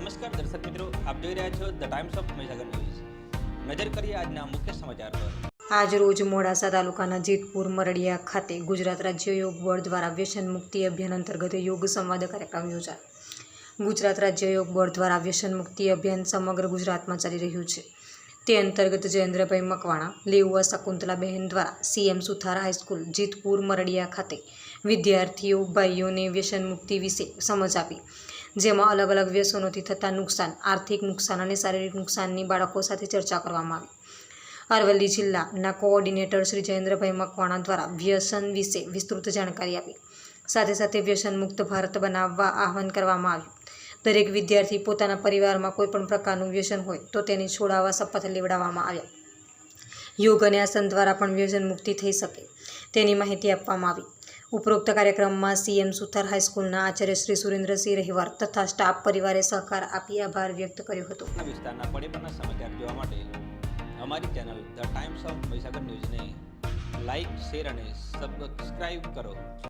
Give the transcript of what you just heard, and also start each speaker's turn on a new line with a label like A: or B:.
A: નમસ્કાર દર્શક મિત્રો, આપ જોઈ રહ્યા છો the Times of Mahisagar news. નજર કરીએ આજના મુખ્ય સમાચાર પર।
B: આજ રોજ મોડાસા તાલુકાના જેતપુર મરડિયા ખાતે ગુજરાત રાજ્ય યોગ બોર્ડ દ્વારા વ્યસન મુક્તિ અભિયાન અંતર્ગત યોગ સંવાદ કાર્યક્રમ યોજાયો। ગુજરાત રાજ્ય યોગ બોર્ડ દ્વારા વ્યસન મુક્તિ અભિયાન સમગ્ર ગુજરાતમાં ચાલી રહ્યું છે। તે અંતર્ગત જયેન્દ્રભાઈ મકવાણા, લેઉવા શકુંતલાબહેન દ્વારા સીએમ સુથાર હાઈસ્કૂલ જેતપુર મરડિયા ખાતે વિદ્યાર્થીઓ ભાઈઓને વ્યસન મુક્તિ વિશે સમજ આપી, જેમાં અલગ અલગ વ્યસનોથી થતા નુકસાન, આર્થિક નુકસાન અને શારીરિક નુકસાનની બાળકો સાથે ચર્ચા કરવામાં આવી। અરવલ્લી જિલ્લાના કોઓર્ડિનેટર શ્રી જયેન્દ્રભાઈ મકવાણા દ્વારા વ્યસન વિશે વિસ્તૃત જાણકારી આપી, સાથે સાથે વ્યસન મુક્ત ભારત બનાવવા આહવાન કરવામાં આવ્યું। દરેક વિદ્યાર્થી પોતાના પરિવારમાં કોઈપણ પ્રકારનું વ્યસન હોય તો તેને છોડાવવા શપથ લેવડાવવામાં આવ્યા। યોગ અને આસન દ્વારા પણ વ્યસન મુક્તિ થઈ શકે તેની માહિતી આપવામાં આવી। ઉપરોક્ત કાર્યક્રમમાં સીએમ સુથાર હાઈસ્કૂલના આચાર્ય શ્રી સુરેન્દ્રસિંહ રહેવાર તથા સ્ટાફ પરિવારે સહકાર આપી આભાર વ્યક્ત કર્યો હતો।
A: વિસ્તારના પડેપણના સમાચાર જોવા માટે અમારી channel the Times of Mahisagar ન્યૂઝને લાઇક, શેર અને સબસ્ક્રાઇબ કરો।